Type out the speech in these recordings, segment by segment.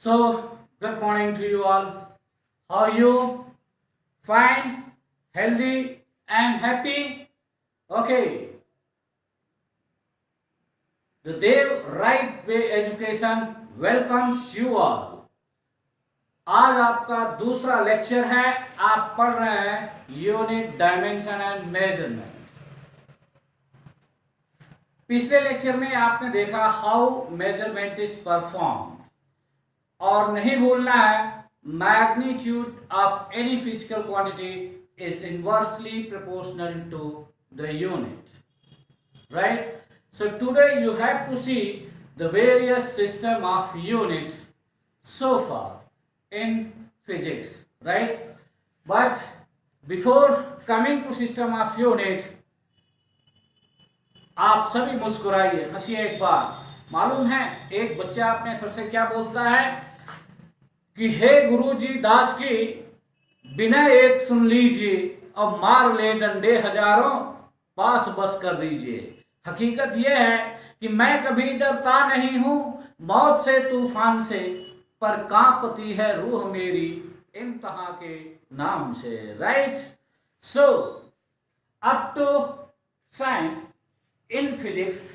So, good morning to you all. How are you? Fine, healthy, and happy? Okay. The Dev Right Way Education welcomes you all. आज आपका दूसरा lecture है. आप पढ़ रहे हैं यूनिट डायमेंशन एंड मेजरमेंट. पिछले लेक्चर में आपने देखा हाउ मेजरमेंट इज परफॉर्म, और नहीं भूलना है magnitude of any physical quantity is inversely proportional to the unit, right? So today you have to see the various system of units so far in physics, right? But before coming to system of unit, आप सभी मुस्कुराइए, हंसिए एक बार. मालूम है एक बच्चा अपने sir से क्या बोलता है कि हे गुरुजी दास की बिना एक सुन लीजिए, अब मार ले डंडे हजारों, पास बस कर दीजिए. हकीकत यह है कि मैं कभी डरता नहीं हूं मौत से, तूफान से, पर कांपती है रूह मेरी इम्तिहां के नाम से. Right? So up to science in physics,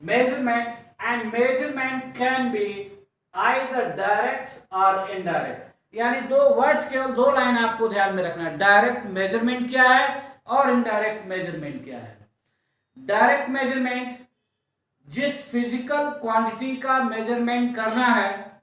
measurement can be either direct or indirect. यानी दो वर्ड्स, केवल दो लाइन आपको ध्यान में रखना है. डायरेक्ट मेजरमेंट क्या है और इनडायरेक्ट मेजरमेंट क्या है. डायरेक्ट मेजरमेंट जिस फिजिकल क्वांटिटी का मेजरमेंट करना है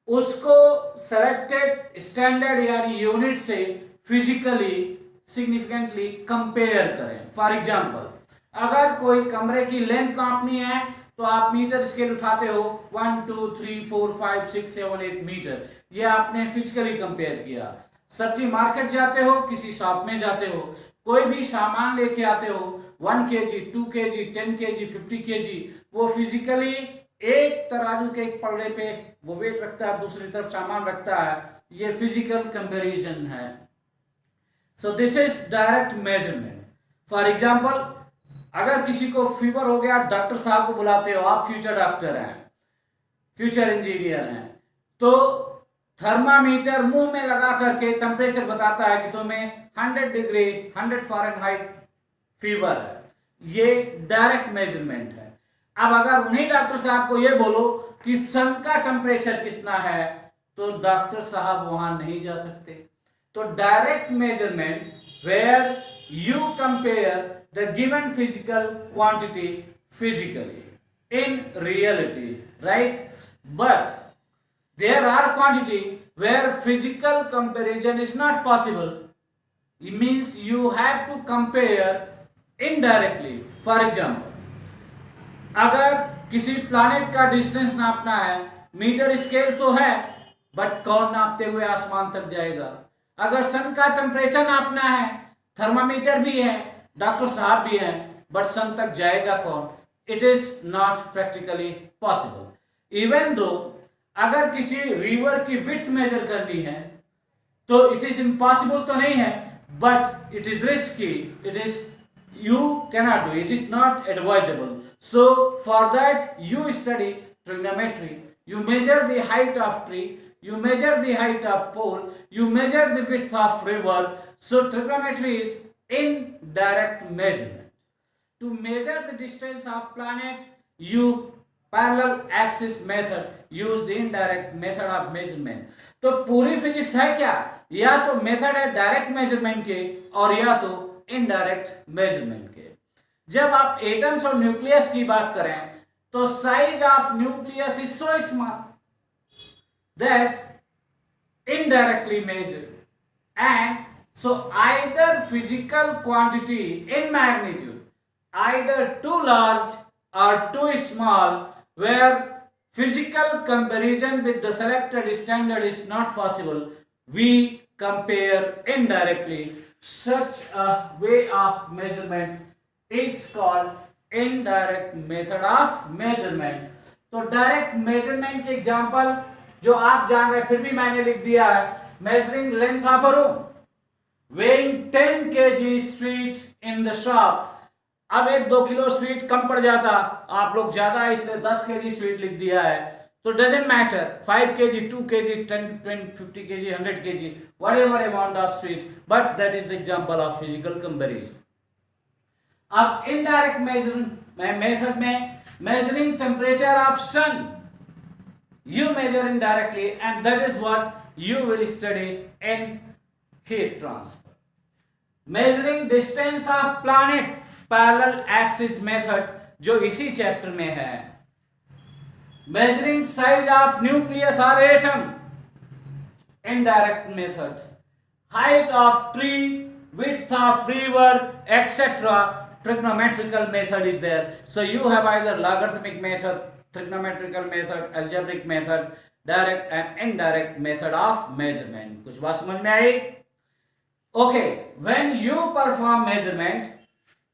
उसको सेलेक्टेड स्टैंडर्ड यानी यूनिट से फिजिकली सिग्निफिकेंटली कंपेयर करें. फॉर एग्जांपल, अगर कोई कमरे की लेंथ नापनी है तो आप मीटर स्केल उठाते हो, 1 2 3 4 5 6 7 8 मीटर. ये आपने फिजिकली कंपेयर किया. सब्जी मार्केट जाते हो, किसी शॉप में जाते हो, कोई भी सामान लेके आते हो, 1 kg 2 kg 10 kg 50 kg, वो फिजिकली एक तराजू के एक पलड़े पे वो वेट रखता है, दूसरी तरफ सामान रखता है. ये फिजिकल कंपेरिजन है. सो this is direct measurement. For example, अगर किसी को फीवर हो गया, डॉक्टर साहब को बुलाते हो, आप फ्यूचर डॉक्टर हैं, फ्यूचर इंजीनियर हैं, तो थर्मामीटर मुंह में लगा करके टेम्परेचर बताता है कि तुम्हें 100 डिग्री 100 फ़ारेनहाइट फीवर है. ये डायरेक्ट मेजरमेंट है. अब अगर उन्हीं डॉक्टर साहब को ये बोलो कि सन का टेम्परेचर कितना है, तो डॉक्टर साहब वहां नहीं जा सकते. तो direct measurement where you compare the given physical quantity physically in reality, right? But there are quantity where physical comparison is not possible. It means you have to compare indirectly. For example, अगर किसी planet का distance नापना है, metre scale तो है, but कौन नापते हुए आसमान तक जाएगा. अगर सन का टेम्परेचर नापना है, थर्मामीटर भी है, डॉक्टर साहब भी हैं, बट सन तक जाएगा कौन. It is not practically possible. Even though अगर किसी रिवर की विड्थ मेजर करनी है तो इट इज इम्पॉसिबल तो नहीं है, but it is risky. It is you cannot do, it is not advisable. So for that you study trigonometry. You measure the height of tree, you measure the height of pole, you measure the width of river. So trigonometry is indirect measurement. To measure the distance of planet, you parallel axis method, use the indirect method of measurement. तो पूरी physics है क्या, या तो method है direct measurement के और या तो इनडायरेक्ट मेजरमेंट के. जब आप एटम्स और न्यूक्लियस की बात करें तो size of nucleus is so small that indirectly measured, and so either physical quantity in magnitude either too large or too small where physical comparison with the selected standard is not possible, we compare indirectly. Such a way of measurement is called indirect method of measurement. तो direct measurement के example जो आप जान रहे, फिर भी मैंने लिख दिया है. Measuring length of a room, weighing 10 kg sweet in the shop. अब 1-2 किलो स्वीट कम पड़ जाता, आप लोग ज्यादा इसलिए 10 kg स्वीट लिख दिया है, So doesn't matter 5 kg, 2 kg, 10, 20, 50 kg, 100 kg, whatever amount of sweet, but that is the example of physical comparison. अब इनडायरेक्ट मेथड में measuring temperature of sun, you measure indirectly, and that is what you will study in heat transfer. Measuring distance of planet, parallel axis method, जो इसी chapter में है. Measuring size of nucleus or atom, indirect methods. Height of tree, width of river, etc. Trigonometrical method is there. So you have either logarithmic method, trigonometrical method, algebraic method, direct and indirect method of measurement. कुछ बात समझ में आई? Okay, when you perform measurement,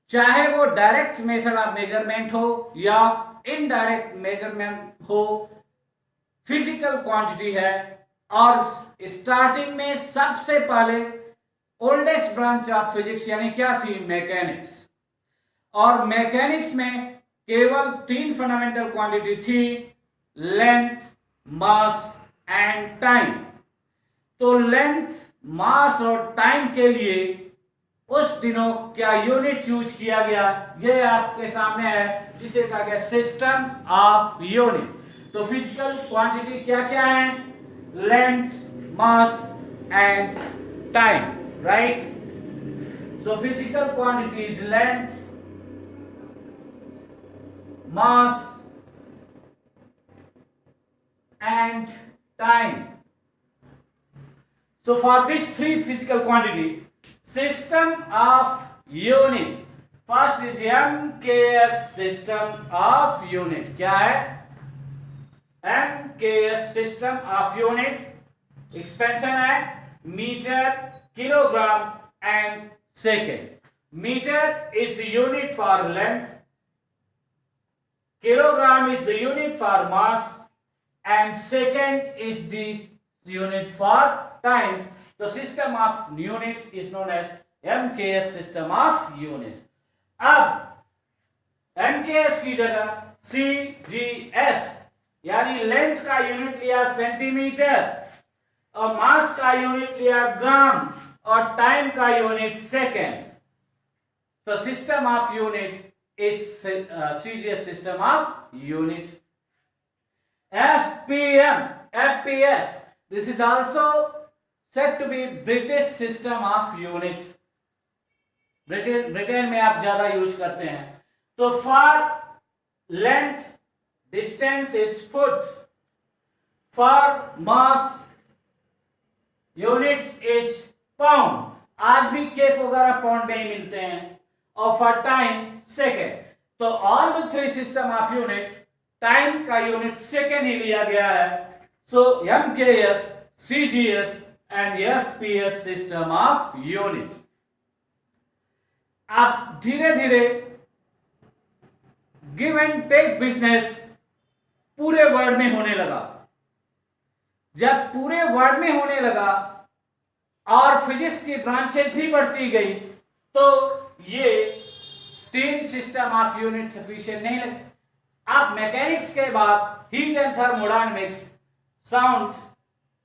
चाहे वो direct method of measurement हो या indirect measurement हो, physical quantity है, और स्टार्टिंग में सबसे पहले ओल्डेस्ट ब्रांच ऑफ फिजिक्स यानी क्या थी? मैकेनिक्स. और मैकेनिक्स में केवल 3 फंडामेंटल क्वांटिटी थी, लेंथ, मास एंड टाइम. तो लेंथ, मास और टाइम के लिए उस दिनों क्या यूनिट यूज किया गया, ये आपके सामने है, जिसे कहा गया सिस्टम ऑफ यूनिट. तो फिजिकल क्वांटिटी क्या क्या है? Length, mass and time, right? So physical quantity is length, mass and time. So for these 3 physical quantity, system of unit, first is MKS system of unit. क्या है? MKS system of unit. Expansion है metre, kilogram and second. Meter is the unit for length, kilogram is the unit for mass, and second is the unit for time. The system of unit is known as MKS system of unit. अब MKS की जगह CGS यानी length का unit लिया centimetre, और मास का unit लिया ग्राम, और टाइम का यूनिट सेकेंड. तो system of unit is CGS system of unit. FPM, FPS, this is also said to be British system of unit. Britain में आप ज्यादा यूज करते हैं. तो for length distance is foot, for mass unit is pound. आज भी cake वगैरह pound में ही मिलते हैं. और फॉर टाइम सेकेंड. तो all the 3 system of unit, time का यूनिट सेकेंड ही लिया गया है. सो MKS, CGS and FPS system of unit. अब धीरे धीरे गिव एंड टेक बिजनेस पूरे वर्ल्ड में होने लगा. जब पूरे वर्ल्ड में होने लगा और फिजिक्स की ब्रांचेस भी बढ़ती गई, तो ये 3 सिस्टम ऑफ यूनिट सफिशिएंट नहीं लगे. अब मैकेनिक्स के बाद heat and thermodynamics, sound,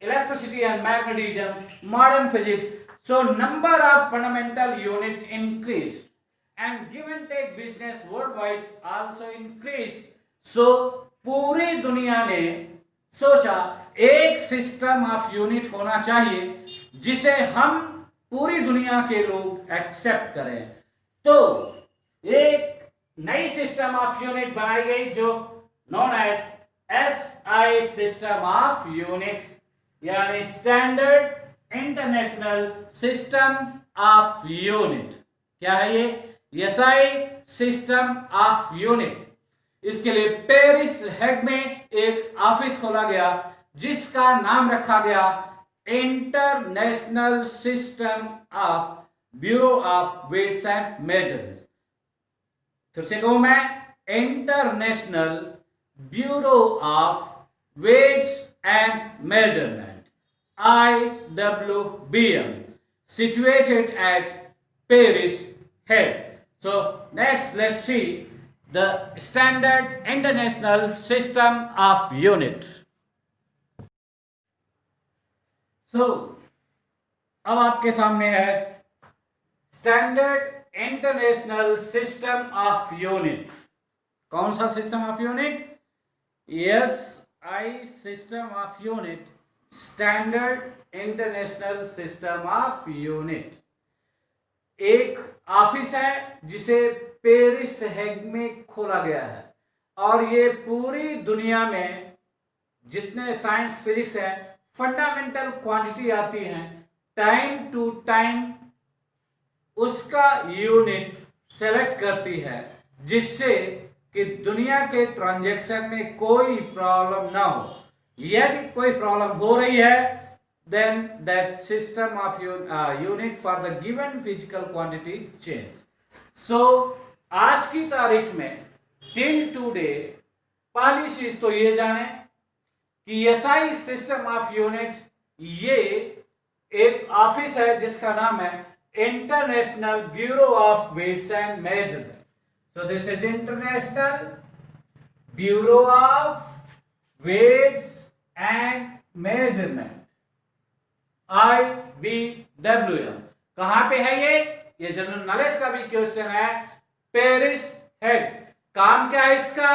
electricity and magnetism, modern physics. So number of fundamental unit increased and give and take business worldwide also increased. So पूरी दुनिया ने सोचा एक सिस्टम ऑफ यूनिट होना चाहिए जिसे हम पूरी दुनिया के लोग एक्सेप्ट करें. तो एक नई सिस्टम ऑफ यूनिट बनाई गई जो known as SI system of unit, यानी standard international system of unit. क्या है ये? SI system of unit. इसके लिए पेरिस हेग में एक ऑफिस खोला गया जिसका नाम रखा गया international system of bureau of weights and measurements. फिर से कहूं मैं, international bureau of weights and measurement, IWBM, situated at Paris Head. So next let's see the standard international system of unit. सो अब आपके सामने है standard international system of unit. कौन सा system of unit? SI system of unit, standard international system of unit. एक office है जिसे Paris Hague में खोला गया है और ये पूरी दुनिया में जितने साइंस फिजिक्स है फंडामेंटल क्वांटिटी आती हैं टाइम टू टाइम उसका यूनिट सेलेक्ट करती है जिससे कि दुनिया के ट्रांजैक्शन में कोई प्रॉब्लम ना हो। यदि कोई प्रॉब्लम हो रही है then that system of unit for the given physical quantity changed. So आज की तारीख में till today पहली चीज तो ये जाने कि SI सिस्टम ऑफ यूनिट ये एक ऑफिस है जिसका नाम है international bureau of weights and measurement. So this is international bureau of weights and measurement, IBWM। कहां पे है ये जनरल नॉलेज का भी क्वेश्चन है। Paris Hague. काम क्या है इसका?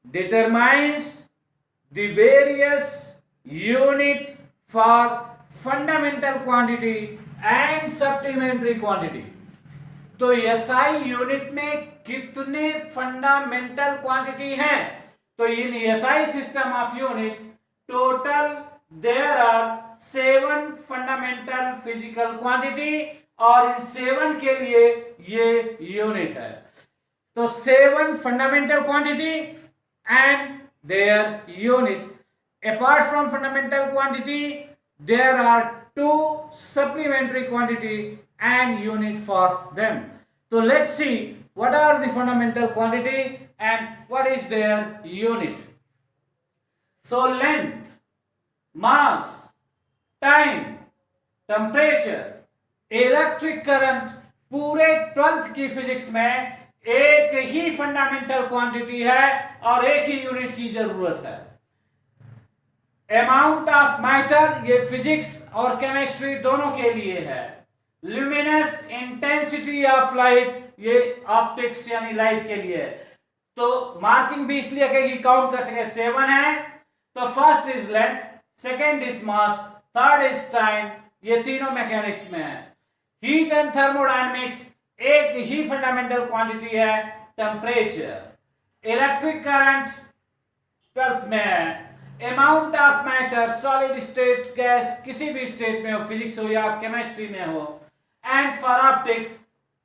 Determines the various unit for fundamental quantity and supplementary quantity. तो SI यूनिट में कितने फंडामेंटल क्वांटिटी हैं? तो इन SI system of unit total there are 7 fundamental physical quantity और इन 7 के लिए ये यूनिट है। तो 7 fundamental quantity and their unit. Apart from fundamental quantity there are 2 supplementary quantity and unit for them. So let's see what are the fundamental quantity and what is their unit. So length, mass, time, temperature, electric current, पूरे 12th की physics में एक ही fundamental quantity है और एक ही unit की जरूरत है। अमाउंट ऑफ मैटर ये फिजिक्स और केमिस्ट्री दोनों के लिए है। ल्यूमिनस इंटेंसिटी ऑफ लाइट ये ऑप्टिक्स यानी लाइट के लिए है। तो मार्किंग भी इसलिए कि काउंट कर सके 7 है। तो first is length, second is mass, third is time, ये तीनों मैकेनिक्स में है। हीट एंड थर्मोडायनेमिक्स एक ही फंडामेंटल क्वांटिटी है, टेम्परेचर। इलेक्ट्रिक करंट 12th में है। Amount of matter solid state, gas, किसी भी स्टेट में हो, फिजिक्स हो या केमिस्ट्री में हो। एंड फॉर ऑप्टिक्स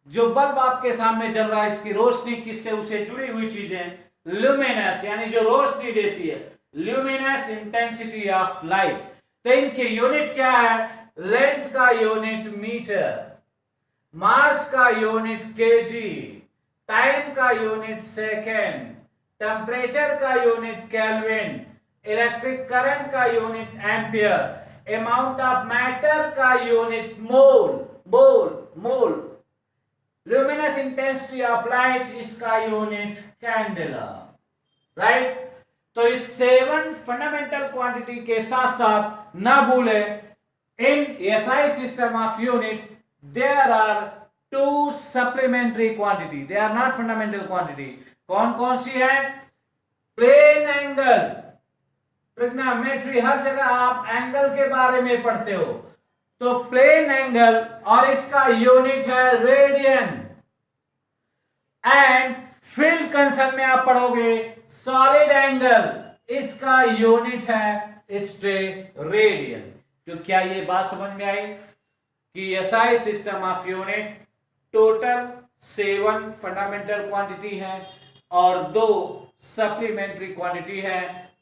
जो बल्ब आपके सामने जल रहा है इसकी रोशनी किससे उसे जुड़ी हुई चीजें, ल्यूमिनस यानी जो रोशनी देती है, ल्यूमिनस इंटेंसिटी ऑफ लाइट। तो इनके यूनिट क्या है? लेंथ का यूनिट मीटर, मास का यूनिट केजी, टाइम का यूनिट सेकेंड, टेम्परेचर का यूनिट केल्विन, इलेक्ट्रिक करंट का unit ampere, amount of matter का unit mole, luminous intensity of light इसका यूनिट कैंडेला। राइट। तो इस 7 फंडामेंटल क्वांटिटी के साथ साथ ना भूले in SI system of unit there are 2 supplementary quantity, they are not fundamental quantity. कौन कौन सी है? प्लेन एंगल, ट्रिग्नोमेट्री हर जगह आप एंगल के बारे में पढ़ते हो। तो प्लेन एंगल और इसका यूनिट है रेडियन। एंड फील्ड कंसर्न में आप पढ़ोगे सॉलिड एंगल, इसका यूनिट है स्टेरेडियन। तो क्या ये बात समझ में आई कि SI system of unit total 7 fundamental quantity है और 2 सप्लीमेंट्री क्वांटिटी है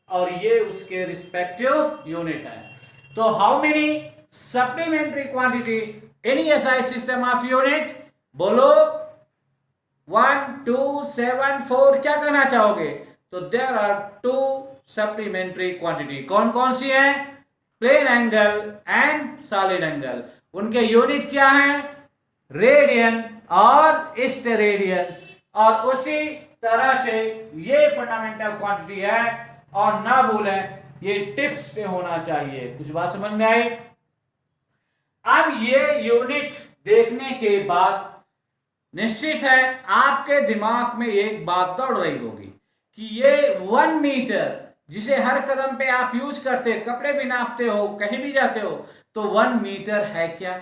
और ये उसके रिस्पेक्टिव यूनिट है। तो how many supplementary quantity in SI system of unit? बोलो 1 2 7 4, क्या कहना चाहोगे? तो देयर आर 2 सप्लीमेंट्री क्वांटिटी। कौन कौन सी है? Plane angle and solid angle. उनके यूनिट क्या है? रेडियन और स्टेरेडियन। और उसी तरह से ये फंडामेंटल क्वांटिटी है। और ना भूलें ये टिप्स पे होना चाहिए। कुछ बात समझ में आई? अब ये यूनिट देखने के बाद निश्चित है आपके दिमाग में एक बात दौड़ रही होगी कि ये 1 मीटर जिसे हर कदम पे आप यूज करते, कपड़े भी नापते हो, कहीं भी जाते हो, तो 1 मीटर है क्या?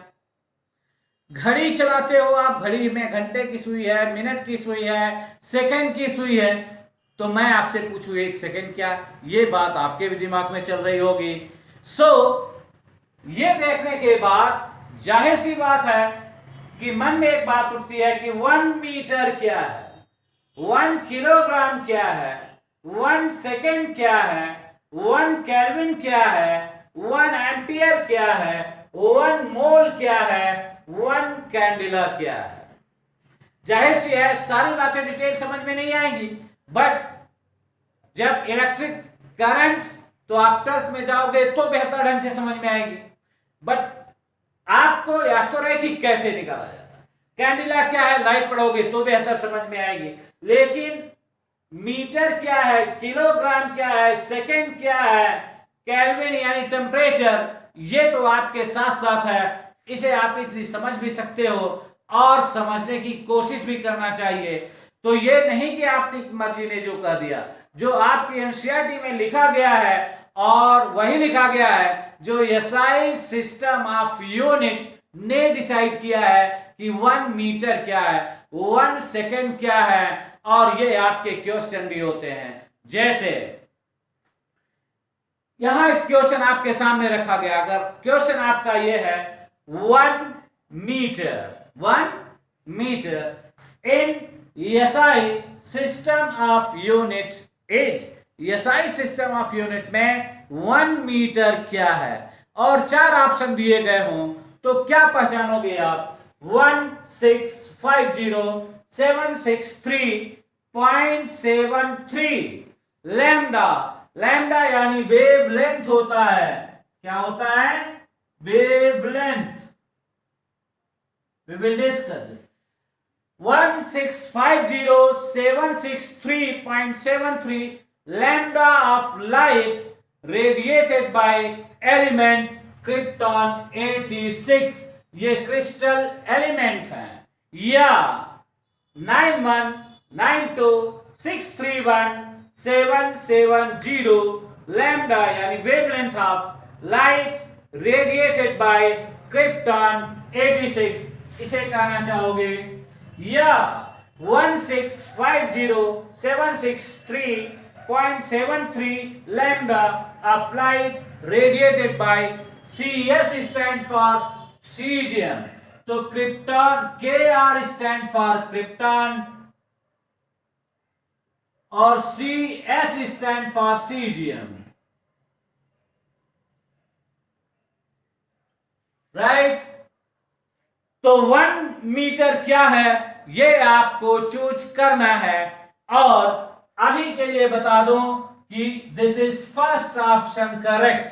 घड़ी चलाते हो आप, घड़ी में घंटे की सुई है, मिनट की सुई है, सेकंड की सुई है, तो मैं आपसे पूछूं 1 सेकंड क्या? ये बात आपके भी दिमाग में चल रही होगी। ये देखने के बाद जाहिर सी बात है कि मन में एक बात उठती है कि 1 मीटर क्या है, 1 किलोग्राम क्या है, 1 सेकेंड क्या है, 1 केल्विन क्या है, 1 एम्पियर क्या है, 1 मोल क्या है, 1 कैंडिला क्या है। जाहिर सी है सारी बातें डिटेल समझ में नहीं आएंगी, बट जब इलेक्ट्रिक करंट, तो आप 12th में जाओगे तो बेहतर ढंग से समझ में आएगी। बट आपको याद तो रहे कि कैसे निकाला जाता है, कैंडिला क्या है, लाइट पढ़ोगे तो बेहतर समझ में आएगी। लेकिन मीटर क्या है, किलोग्राम क्या है, सेकंड क्या है, केल्विन यानी टेम्परेचर, ये तो आपके साथ साथ है। इसे आप इसलिए समझ भी सकते हो और समझने की कोशिश भी करना चाहिए। तो ये नहीं कि आपकी मर्जी ने जो कह दिया, जो आपकी एनसीईआरटी में लिखा गया है और वही लिखा गया है जो एसआई सिस्टम ऑफ यूनिट ने डिसाइड किया है कि 1 मीटर क्या है, 1 सेकेंड क्या है। और ये आपके क्वेश्चन भी होते हैं, जैसे यहां एक क्वेश्चन आपके सामने रखा गया। अगर क्वेश्चन आपका ये है 1 metre in SI system of unit is, SI system of unit में 1 मीटर क्या है, और 4 ऑप्शन दिए गए हों तो क्या पहचानोगे आप? 1650763.73 लैम्डा। लैम्डा यानी वेवलेंथ होता है। क्या होता है? Wavelength. We will discuss this. 1650763.73 lambda of light radiated by element krypton 86, ये क्रिस्टल एलिमेंट है। या 9192631770 लैम्डा यानी wavelength of light radiated by krypton 86, इसे कहना चाहोगे। या 1650763.73 lambda of light radiated by CS stand for cesium, तो krypton Kr stand for krypton और CS stand for cesium, right. तो 1 मीटर क्या है ये आपको चूज करना है। और अभी के लिए बता दूं कि this is first option correct.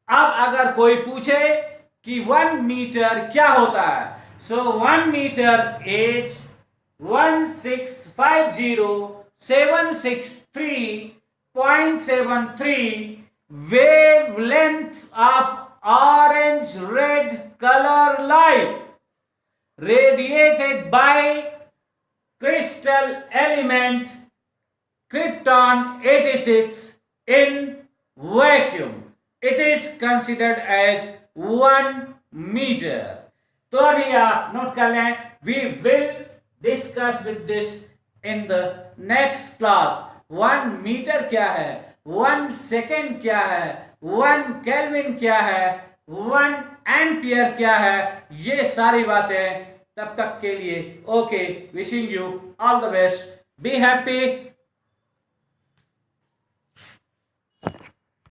अब अगर कोई पूछे कि 1 मीटर क्या होता है, सो 1 metre is 1650763.73 wavelength of orange red color light radiated by crystal element krypton 86 in vacuum. It is considered as 1 meter. तो अभी आप नोट कर लें, we will discuss with this in the next class. 1 metre क्या है, 1 second क्या है, 1 kelvin क्या है, 1 एम्पियर क्या है, ये सारी बातें। तब तक के लिए okay, wishing you all the best, be happy.